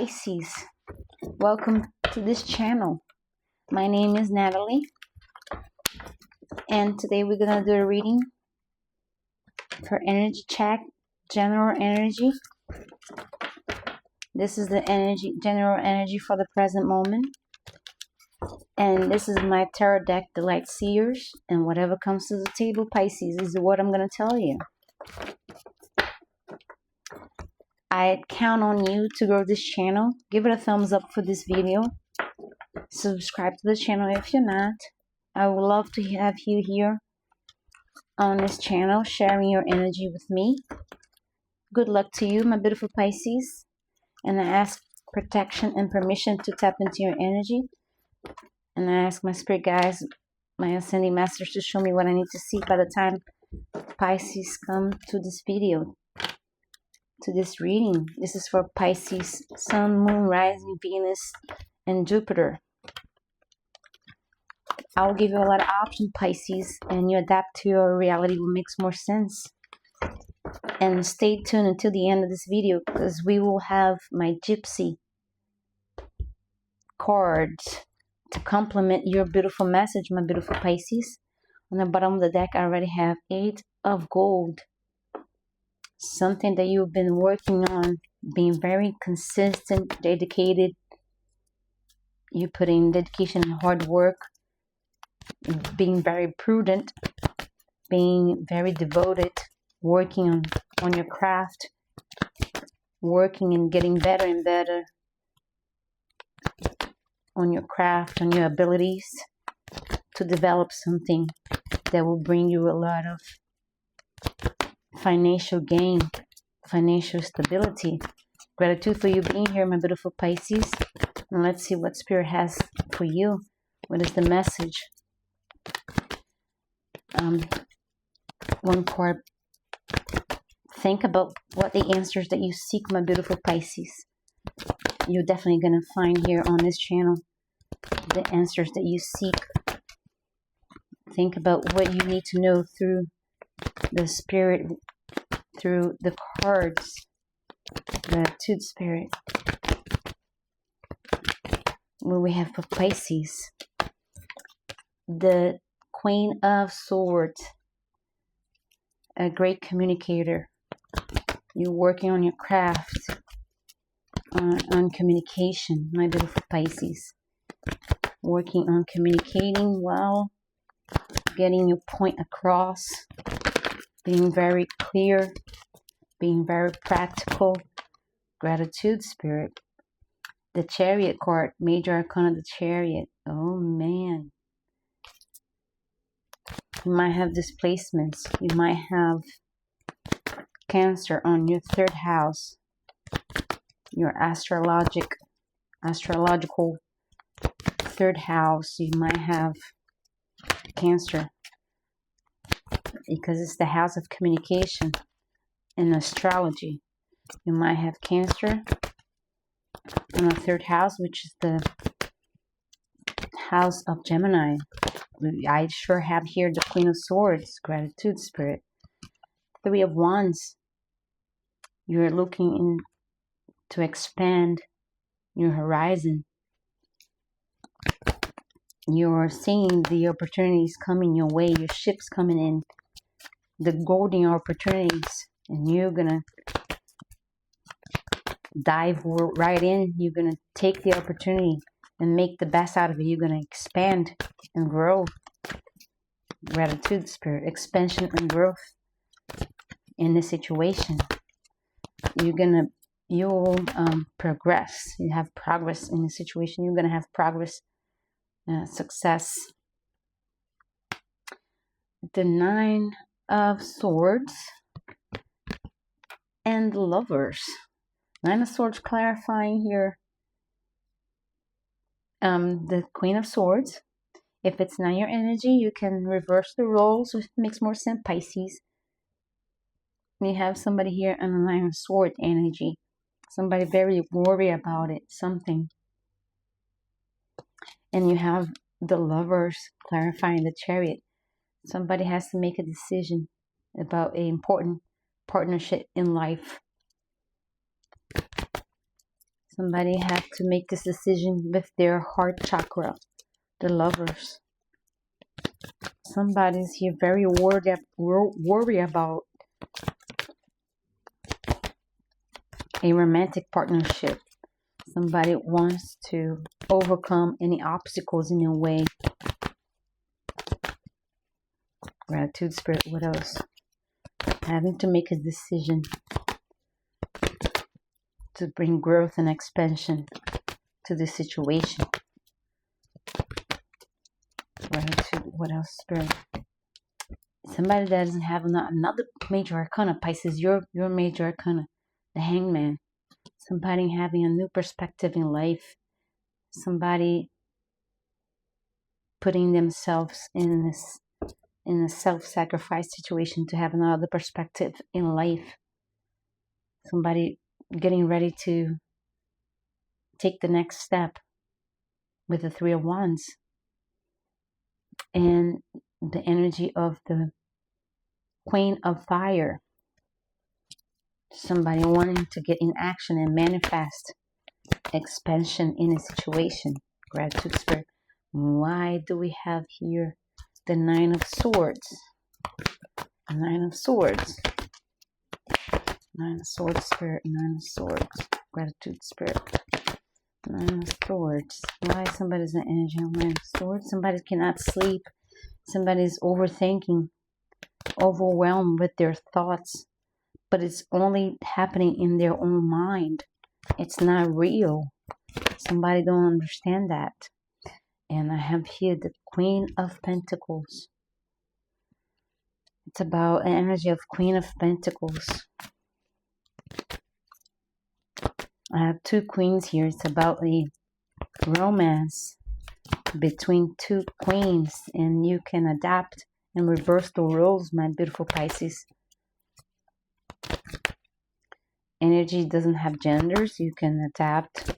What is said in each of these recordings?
Pisces. Welcome to this channel. My name is Natalie, and today we're gonna do a reading for energy check, general energy. This is the general energy for the present moment, and this is my tarot deck, the Light Seers, and whatever comes to the table, Pisces, is what I'm gonna tell you. I count on you to grow this channel. Give it a thumbs up for this video. Subscribe to the channel if you're not. I would love to have you here on this channel, sharing your energy with me. Good luck to you, my beautiful Pisces. And I ask protection and permission to tap into your energy. And I ask my spirit guides, my ascending masters, to show me what I need to see by the time Pisces come to this video, to this reading. This is for Pisces, Sun, Moon, Rising, Venus, and Jupiter. I'll give you a lot of options, Pisces, and you adapt to your reality what makes more sense. And stay tuned until the end of this video, because we will have my Gypsy cards to complement your beautiful message, my beautiful Pisces. On the bottom of the deck, I already have 8 of gold. Something that you've been working on, being very consistent, dedicated. You put in dedication and hard work, being very prudent, being very devoted, working on your craft, working and getting better and better on your craft, on your abilities to develop something that will bring you a lot of financial gain, financial stability. Gratitude for you being here, my beautiful Pisces. And let's see what Spirit has for you. What is the message? One card. Think about what the answers that you seek, my beautiful Pisces. You're definitely going to find here on this channel the answers that you seek. Think about what you need to know through the Spirit, through the cards. Gratitude, Spirit. What we have for Pisces? The Queen of Swords. A great communicator. You're working on your craft, on communication, my beautiful Pisces. Working on communicating well, getting your point across, being very clear, being very practical. Gratitude, Spirit. The Chariot card, Major Arcana, the Chariot. Oh man. You might have displacements. You might have Cancer on your 3rd house. Your astrological 3rd house. You might have Cancer, because it's the house of communication in astrology. You might have Cancer in the 3rd house, which is the house of Gemini. I sure have here the Queen of Swords. Gratitude, Spirit. 3 of Wands. You're looking to expand your horizon. You're seeing the opportunities coming your way. Your ship's coming in. The golden opportunities. And you're going to dive right in. You're going to take the opportunity and make the best out of it. You're going to expand and grow. Gratitude, Spirit. Expansion and growth in this situation. You'll progress. You have progress in the situation. You're going to have progress, success. The 9 of Swords and Lovers. 9 of Swords clarifying here. The Queen of Swords. If it's not your energy, you can reverse the roles, which makes more sense, Pisces. You have somebody here on the 9 of Swords energy. Somebody very worried about it, something. And you have the Lovers clarifying the Chariot. Somebody has to make a decision about an important partnership in life. Somebody have to make this decision with their heart chakra. The Lovers. Somebody's here very worried about a romantic partnership. Somebody wants to overcome any obstacles in your way. Gratitude, Spirit. What else? Having to make a decision to bring growth and expansion to the situation. Gratitude. What else, Spirit? Somebody that doesn't have another major arcana. Pisces, your major arcana. The Hangman. Somebody having a new perspective in life. Somebody putting themselves in a self-sacrifice situation to have another perspective in life. Somebody getting ready to take the next step with the Three of Wands. And the energy of the Queen of Fire. Somebody wanting to get in action and manifest expansion in a situation. Gratitude, Spirit. Why do we have here the Nine of Swords? Nine of Swords. Nine of Swords, Spirit. Nine of Swords. Gratitude, Spirit. Nine of Swords. Why somebody's an energy of Nine of Swords? Somebody cannot sleep. Somebody's overthinking, overwhelmed with their thoughts. But it's only happening in their own mind. It's not real. Somebody don't understand that. And I have here the Queen of Pentacles. It's about an energy of Queen of Pentacles. I have two queens here. It's about a romance between two queens. And you can adapt and reverse the roles, my beautiful Pisces. Energy doesn't have genders. You can adapt.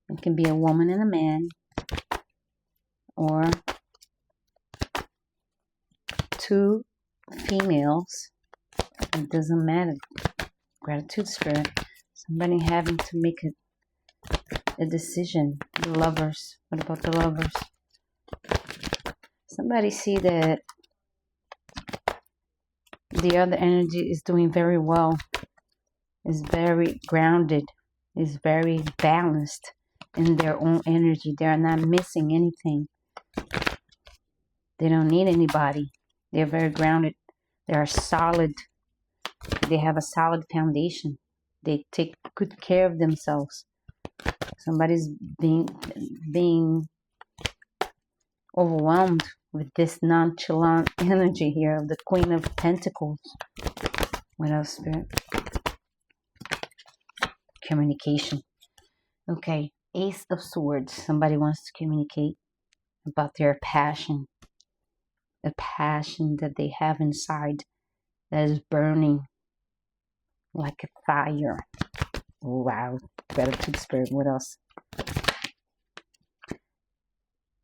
It can be a woman and a man. Or two females. It doesn't matter. Gratitude, Spirit. Somebody having to make a decision. The Lovers. What about the Lovers? Somebody see that the other energy is doing very well. Is very grounded. Is very balanced in their own energy. They are not missing anything. They don't need anybody. They are very grounded. They are solid. They have a solid foundation. They take good care of themselves. Somebody's being overwhelmed with this nonchalant energy here of the Queen of Pentacles. What else, Spirit? Communication. Okay, Ace of Swords. Somebody wants to communicate about their passion. The passion that they have inside that is burning like a fire. Wow. Gratitude, Spirit. What else?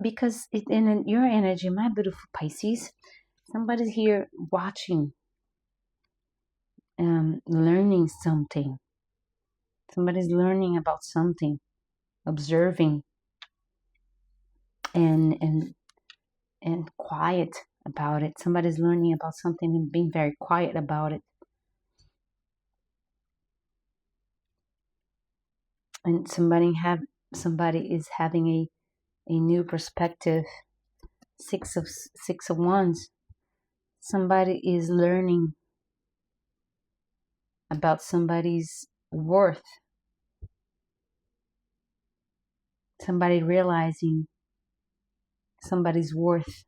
Because in your energy, my beautiful Pisces, somebody's here watching, learning something. Somebody's learning about something, observing, and quiet about it. Somebody's learning about something and being very quiet about it. And somebody is having a new perspective. Six of Wands. Somebody is learning about somebody's worth. Somebody realizing somebody's worth.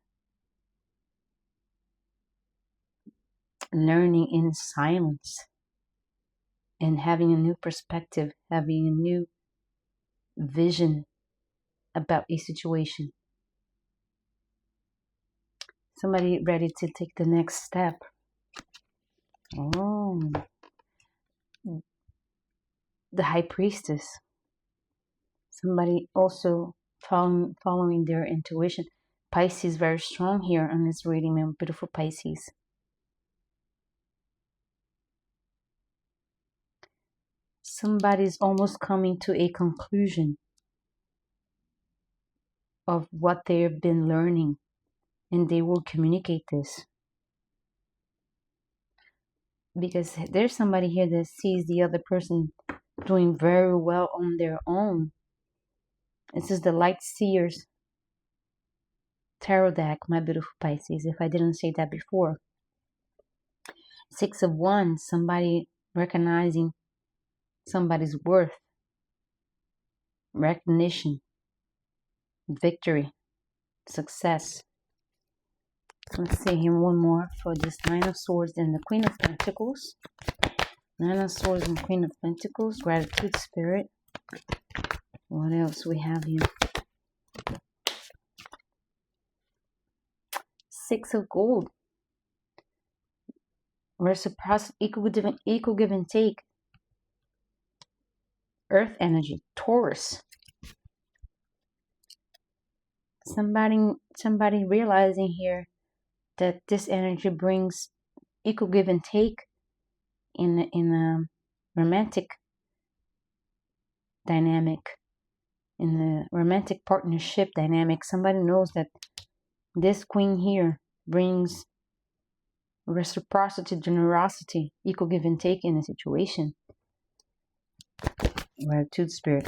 Learning in silence. And having a new perspective. Having a new vision about a situation. Somebody ready to take the next step. Oh. The High Priestess. Somebody also following their intuition. Pisces very strong here on this reading, my beautiful Pisces. Somebody's almost coming to a conclusion of what they've been learning, and they will communicate this. Because there's somebody here that sees the other person doing very well on their own. This is the Light Seers Tarot deck, my beautiful Pisces, if I didn't say that before. 6 of Wands, somebody recognizing somebody's worth, recognition, victory, success. Let's see here one more for this Nine of Swords and the Queen of Pentacles. Nine of Swords and Queen of Pentacles, gratitude, spirit. What else we have here? Six of Gold. Reciprocity, equal give and take. Earth energy, Taurus. Somebody realizing here that this energy brings equal give and take in a romantic dynamic, in the romantic partnership dynamic. Somebody knows that this queen here brings reciprocity, generosity, equal give and take in a situation. Gratitude, spirit.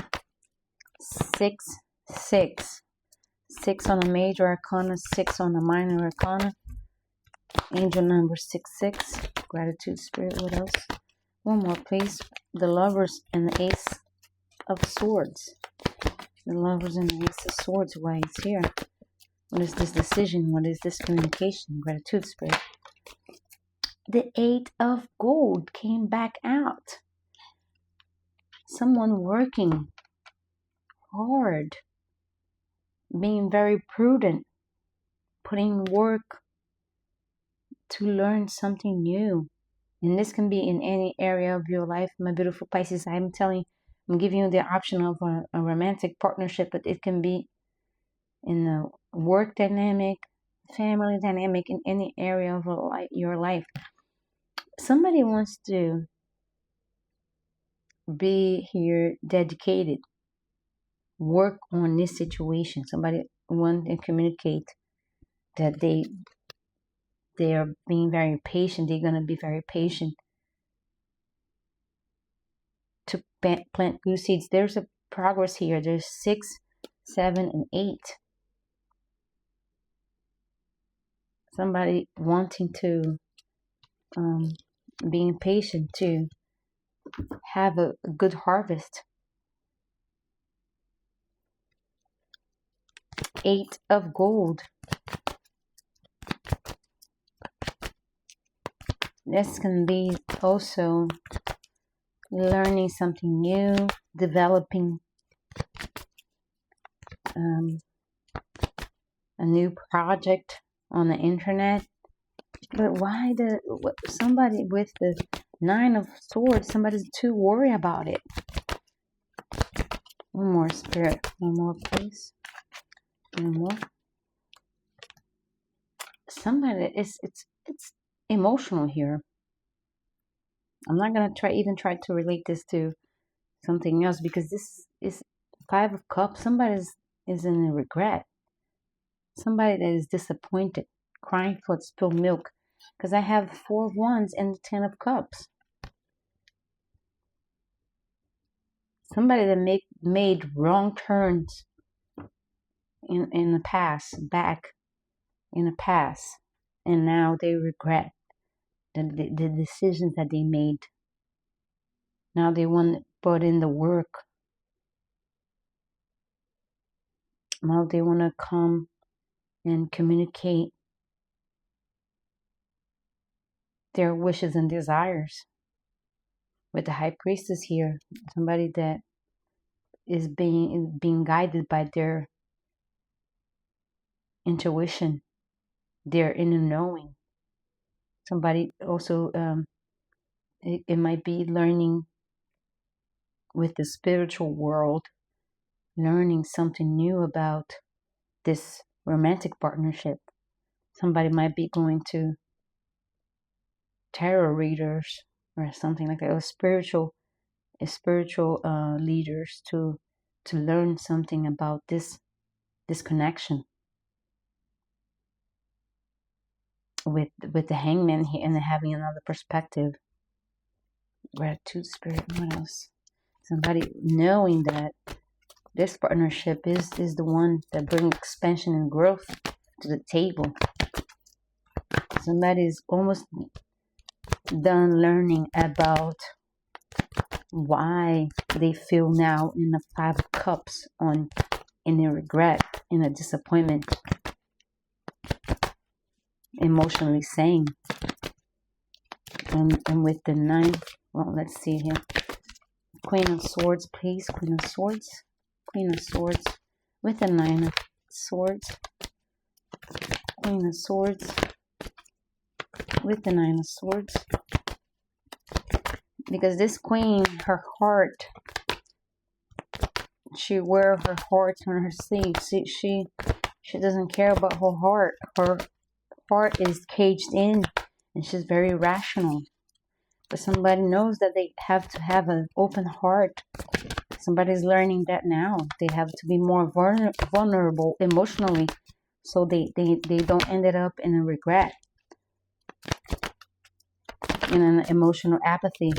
6, 6. 6 on a major arcana, 6 on a minor arcana. Angel number 66. Gratitude, spirit. What else? One more, please. The Lovers and the Ace of Swords. The Lovers and the Ace of Swords. Why it's here? What is this decision? What is this communication? Gratitude, spirit. The Eight of Gold came back out. Someone working hard, being very prudent, putting work to learn something new. And this can be in any area of your life, my beautiful Pisces. I'm giving you the option of a romantic partnership, but it can be in the work dynamic, family dynamic, in any area of your life. Somebody wants to be here dedicated, work on this situation. Somebody wants to communicate that they are being very patient. They're going to be very patient to plant good seeds. There's a progress here. There's 6, 7, and 8. Somebody wanting to, being patient to have a good harvest. 8 of Gold. This can be also learning something new, developing a new project on the internet. But why somebody with the 9 of Swords, somebody's too worried about it. One more, spirit. One more, please. One more. Somebody it's emotional here. I'm not gonna try to relate this to something else, because this is 5 of Cups. Somebody is in a regret. Somebody that is disappointed, crying for spilled milk. Because I have 4 of Wands and the 10 of Cups. Somebody that made wrong turns in the past, back in the past, and now they regret the decisions that they made. Now they want to put in the work. Now they want to come and communicate their wishes and desires. With the High Priestess here, somebody that is being guided by their intuition, their inner knowing. Somebody also, it might be learning with the spiritual world, learning something new about this romantic partnership. Somebody might be going to tarot readers or something like that, or spiritual spiritual leaders to learn something about this connection with the hangman here and having another perspective. Gratitude, spirit. What else? Somebody knowing that this partnership is the one that brings expansion and growth to the table. Somebody's almost done learning about why they feel now in the Five of Cups in a regret, in a disappointment, emotionally saying. And with the ninth, well, let's see here. Queen of Swords, please. Queen of Swords. Queen of Swords. With the Nine of Swords. Queen of Swords. With the Nine of Swords. Because this queen, her heart, she wears her heart on her sleeve. She doesn't care about her heart. Her heart is caged in, and she's very rational. But somebody knows that they have to have an open heart. Somebody's learning that now. They have to be more vulnerable emotionally, so they don't end it up in a regret, in an emotional apathy,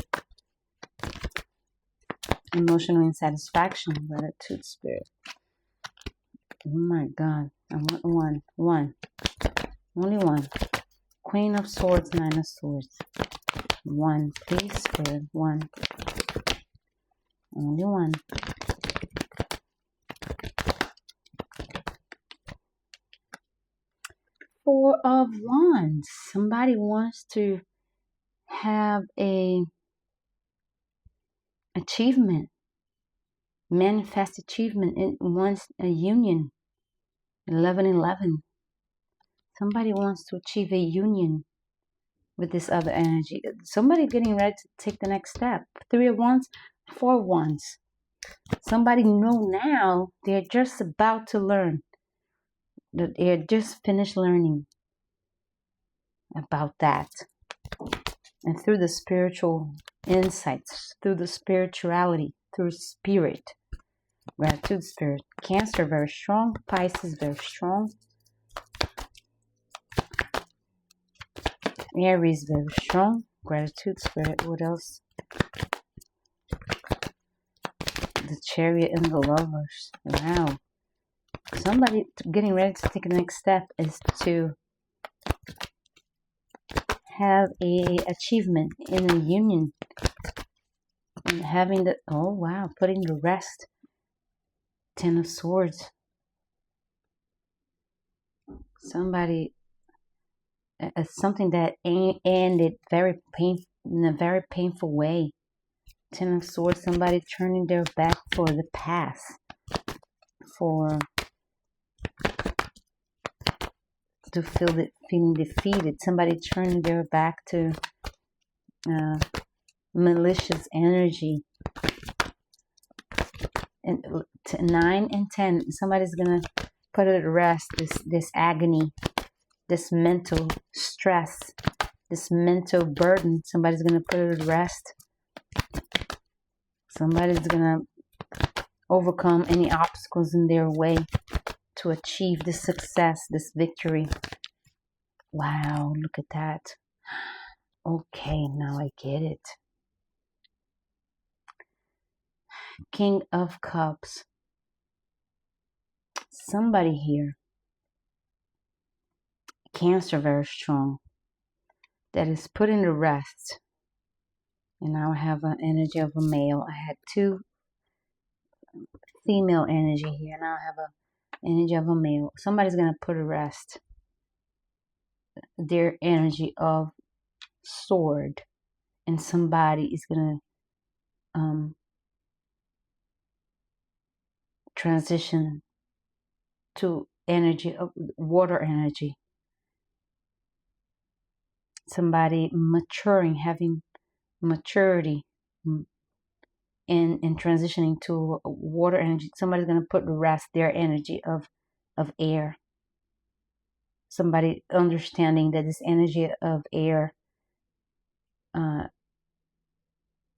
emotional insatisfaction. Gratitude, spirit. Oh my God. I want one. Only one. Queen of Swords, Nine of Swords. One, please, spirit. One. Only one. Four of Wands. Somebody wants to have a achievement, manifest achievement. It wants a union. 11-11. Somebody wants to achieve a union with this other energy. Somebody getting ready to take the next step. 3 of Wands, 4 of Wands. Somebody know now they're just about to learn. They're just finished learning about that. And through the spiritual insights, through the spirituality, through spirit, gratitude spirit. Cancer, very strong. Pisces, very strong. Aries, very strong. Gratitude spirit. What else? The Chariot and the Lovers. Wow. Somebody getting ready to take the next step is to have a achievement in a union. And having the, oh wow, putting the rest. 10 of Swords. Somebody, something that ended very painful, in a very painful way. 10 of Swords, somebody turning their back for the past, to feeling defeated. Somebody turning their back to malicious energy. And 9 and 10, somebody's gonna put it to rest. This agony, this mental stress, this mental burden. Somebody's gonna put it to rest. Somebody's gonna overcome any obstacles in their way to achieve this success, this victory. Wow, look at that. Okay, now I get it. King of Cups. Somebody here, Cancer, very strong, that is putting to rest. And now I have an energy of a male. I had 2 female energy here. Now I have an energy of a male. Somebody's going to put to rest their energy of sword. And somebody is going to transition to energy of water energy. Somebody maturing, having maturity in transitioning to water energy. Somebody's going to put to rest their energy of air. Somebody understanding that this energy of air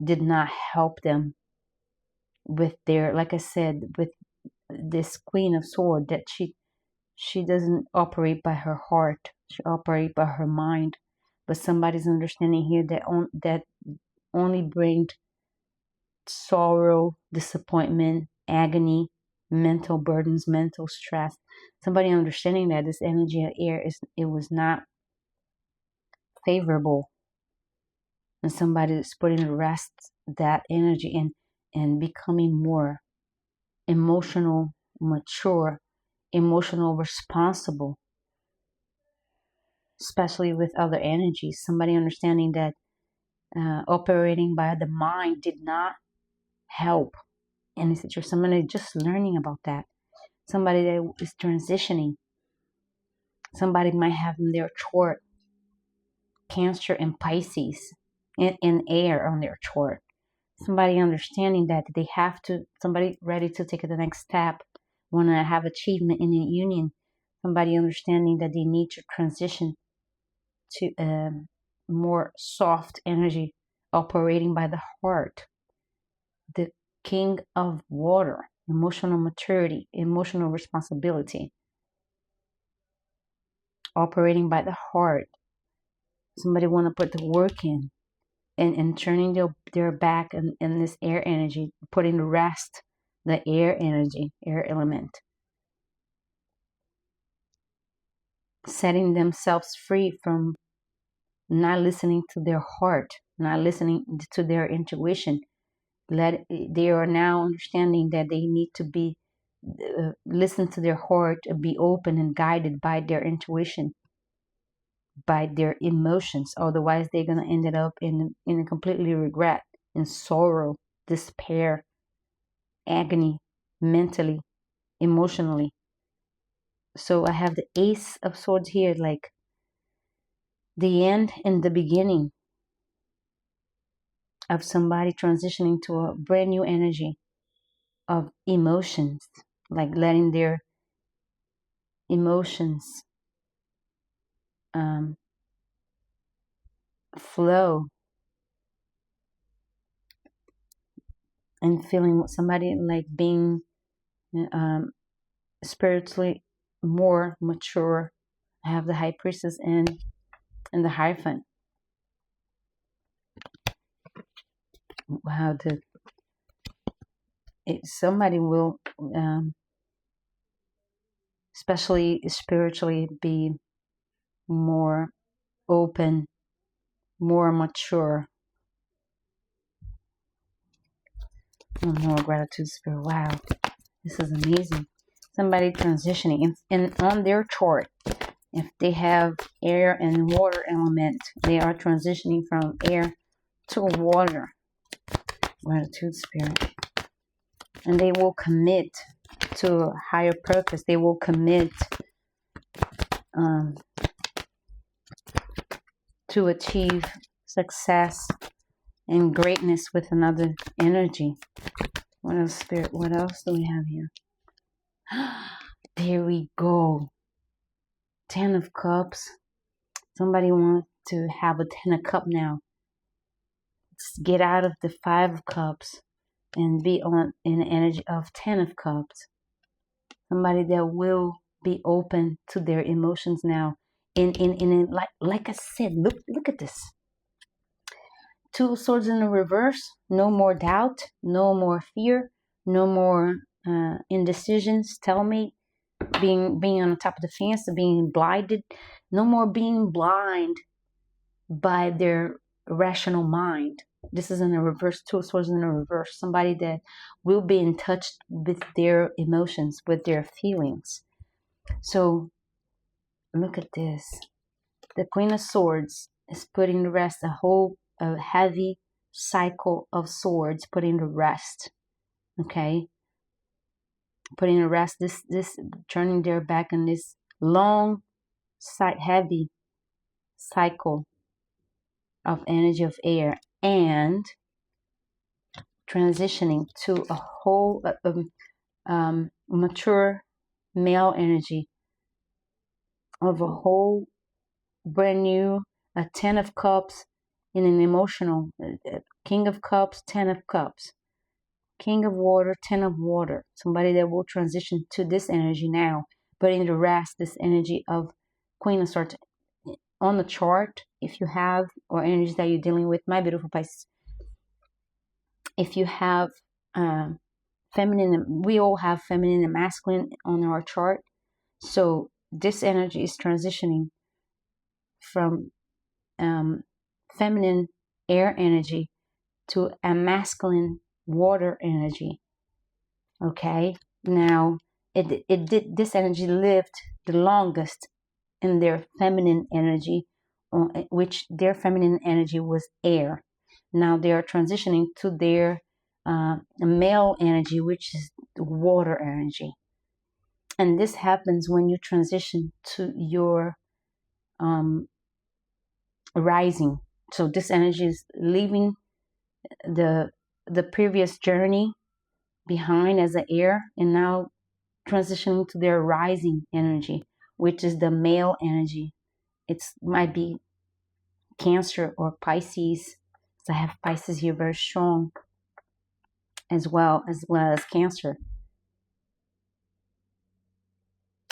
did not help them with their, like I said, with this Queen of Swords, that she doesn't operate by her heart, she operates by her mind. But somebody's understanding here that only brings sorrow, disappointment, agony, mental burdens, mental stress. Somebody understanding that this energy of air it was not favorable, and somebody is putting to rest that energy and becoming more emotional, mature, emotional, responsible, especially with other energies. Somebody understanding that operating by the mind did not help any situation. Somebody just learning about that. Somebody that is transitioning. Somebody might have in their chart Cancer and Pisces in air on their chart. Somebody understanding that they have to, somebody ready to take the next step, want to have achievement in a union. Somebody understanding that they need to transition to a more soft energy operating by the heart. The King of Water, emotional maturity, emotional responsibility, operating by the heart. Somebody want to put the work in and turning their back in this air energy, putting to rest the air energy, air element, setting themselves free from not listening to their heart, not listening to their intuition. They are now understanding that they need to be listen to their heart, be open and guided by their intuition, by their emotions. Otherwise, they're gonna end up in a completely regret, in sorrow, despair, agony, mentally, emotionally. So I have the Ace of Swords here, like the end and the beginning of somebody transitioning to a brand new energy of emotions, like letting their emotions flow, and feeling somebody like being um, spiritually more mature. I have the High Priestess and the Hierophant. Wow, somebody will, especially spiritually, be more open, more mature, and more gratitude spirit. Wow, this is amazing. Somebody transitioning and on their chart, if they have air and water element, they are transitioning from air to water. Gratitude spirit. And they will commit to a higher purpose. They will commit to achieve success and greatness with another energy. What else, spirit? What else do we have here? There we go. 10 of Cups. Somebody wants to have a 10 of Cup now. Let's get out of the 5 of Cups and be in the energy of 10 of Cups. Somebody that will be open to their emotions now. Like I said, look at this. 2 of Swords in the reverse. No more doubt, no more fear, no more indecisions. Tell me, being on the top of the fence, being blinded. No more being blind by their rational mind. This is in the reverse. 2 of Swords in the reverse. Somebody that will be in touch with their emotions, with their feelings. So look at this. The Queen of Swords is putting to rest a heavy cycle of swords, putting to rest. Okay? Putting to rest this turning their back on this long, heavy cycle of energy of air, and transitioning to a whole mature male energy of a whole brand new, a 10 of Cups in an emotional, King of Cups, Ten of Cups, King of Water, Ten of Water. Somebody that will transition to this energy now, but in the rest, this energy of Queen of Swords on the chart, if you have, or energies that you're dealing with, my beautiful Pisces, if you have feminine, we all have feminine and masculine on our chart. So this energy is transitioning from feminine air energy to a masculine water energy. Okay, now this energy lived the longest in their feminine energy, which their feminine energy was air. Now they are transitioning to their male energy, which is water energy. And this happens when you transition to your rising. So this energy is leaving the previous journey behind as an air, and now transitioning to their rising energy, which is the male energy. It might be Cancer or Pisces. So I have Pisces here very strong, as well as Cancer.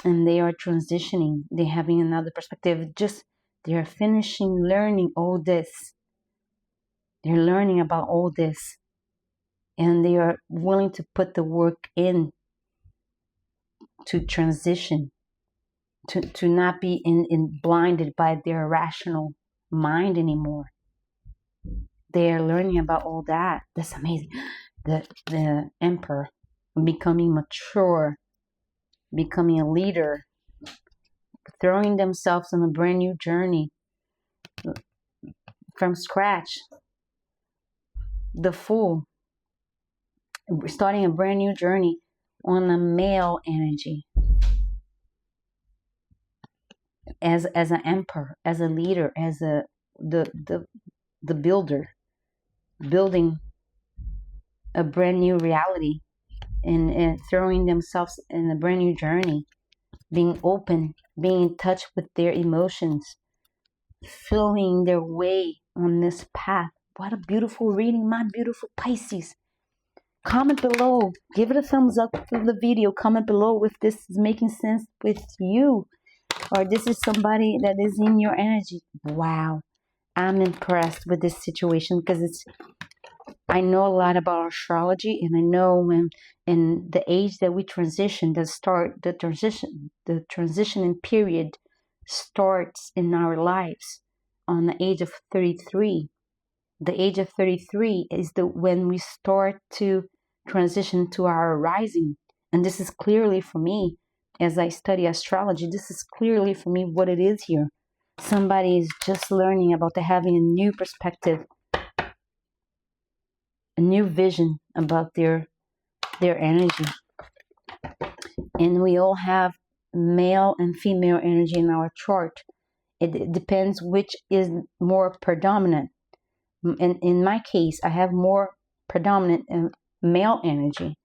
And they are transitioning. They're having another perspective. Just they're finishing learning all this. They're learning about all this. And they are willing to put the work in to transition, to not be blinded by their rational mind anymore. They are learning about all that. That's amazing. The Emperor becoming mature, becoming a leader, throwing themselves on a brand new journey from scratch. The Fool, starting a brand new journey on a male energy, as an emperor, as a leader, as the builder, building a brand new reality, and throwing themselves in a brand new journey, being open, being in touch with their emotions, feeling their way on this path. What a beautiful reading, my beautiful Pisces. Comment below, give it a thumbs up for the video. Comment below if this is making sense with you, or this is somebody that is in your energy. Wow, I'm impressed with this situation, because I know a lot about astrology, and I know when in the age that we transition, the transitioning period starts in our lives on the age of 33. The age of 33 is when we start to transition to our rising. And this is clearly for me, as I study astrology, this is clearly for me what it is here. Somebody is just learning about having a new perspective, a new vision about their energy. And we all have male and female energy in our chart. It depends which is more predominant. In my case, I have more predominant male energy.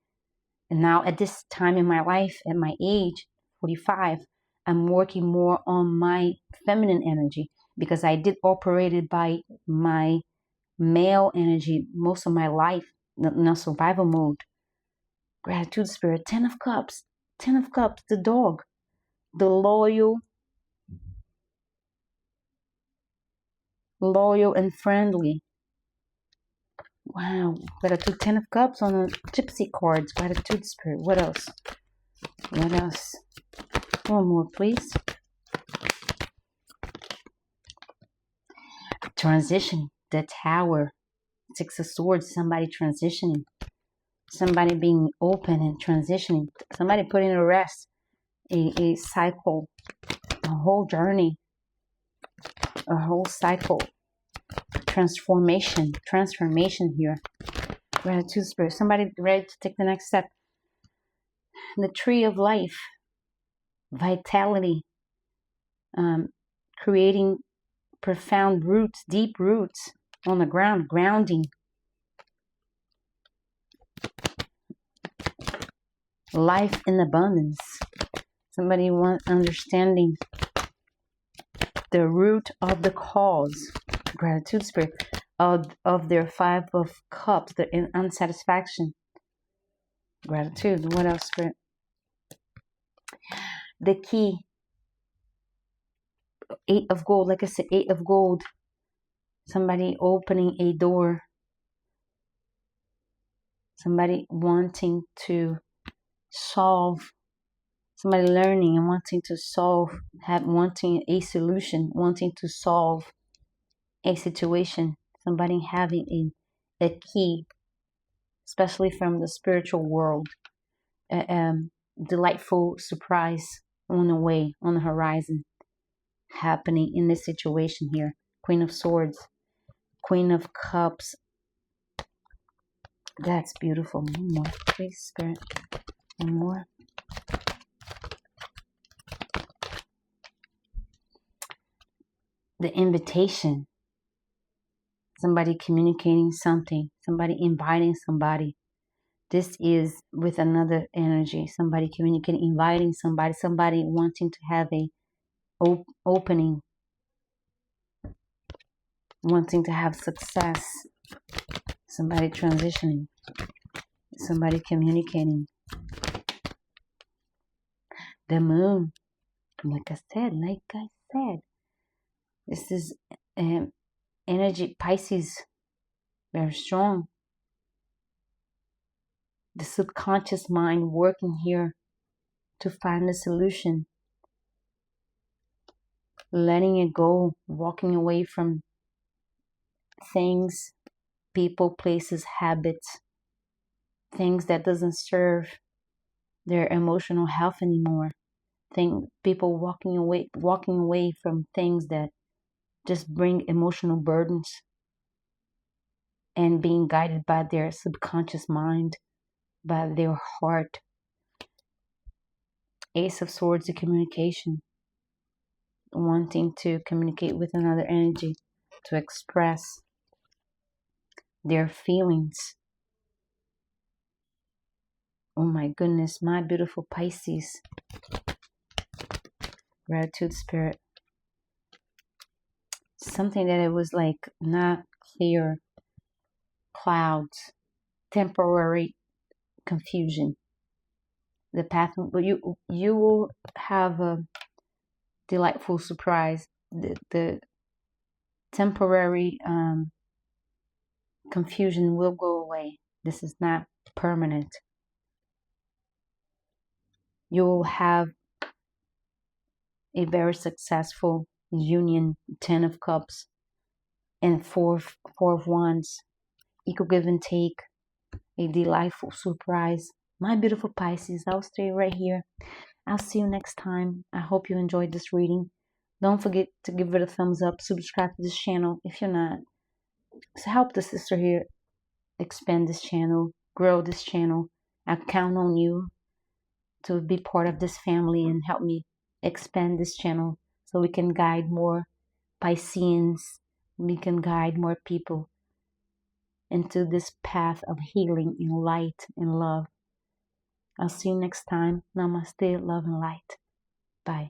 And now at this time in my life, at my age, 45, I'm working more on my feminine energy, because I did operated by my male energy most of my life in a survival mode. Gratitude spirit, Ten of Cups, the dog, the loyal and friendly. Wow, gratitude, Ten of Cups on the Gypsy cards. Gratitude spirit. What else? One more, please. Transition, the Tower, Six of Swords. Somebody transitioning. Somebody being open and transitioning. Somebody putting to rest a cycle, a whole journey, a whole cycle. Transformation here. Gratitude spirit. Somebody ready to take the next step. The Tree of Life, vitality, creating profound roots, deep roots on the ground, grounding. Life in abundance. Somebody wants understanding the root of the cause. Gratitude, Spirit. Of their Five of Cups, the unsatisfaction. Gratitude. What else, Spirit? The key. Eight of Gold. Like I said, Eight of Gold. Somebody opening a door. Somebody wanting to solve. Somebody learning and wanting to solve. Wanting a solution. Wanting to solve a situation. Somebody having a key. Especially from the spiritual world. Delightful surprise on the way, on the horizon, happening in this situation here. Queen of Swords, Queen of Cups. That's beautiful. One more, please, Spirit. One more. The invitation. Somebody communicating something. Somebody inviting somebody. This is with another energy. Somebody communicating, inviting somebody. Somebody wanting to have a opening. Wanting to have success. Somebody transitioning. Somebody communicating. The Moon. Like I said. This is energy. Pisces. Very strong. The subconscious mind working here to find a solution. Letting it go. Walking away from things, people, places, habits. Things that doesn't serve their emotional health anymore. People walking away from things that just bring emotional burdens, and being guided by their subconscious mind, by their heart. Ace of Swords, the communication. Wanting to communicate with another energy, to express their feelings. Oh my goodness, my beautiful Pisces. Gratitude, Spirit. Something that it was like not clear. Clouds. Temporary confusion. The path, you will have a delightful surprise. The temporary confusion will go away. This is not permanent. You will have a very successful union. 10 of Cups and four of Wands. Equal give and take. A delightful surprise. My beautiful Pisces, I'll stay right here. I'll see you next time. I hope you enjoyed this reading. Don't forget to give it a thumbs up. Subscribe to this channel if you're not. So help the sister here expand this channel, grow this channel. I count on you to be part of this family and help me expand this channel so we can guide more Pisceans. We can guide more people into this path of healing and light and love. I'll see you next time. Namaste, love and light. Bye.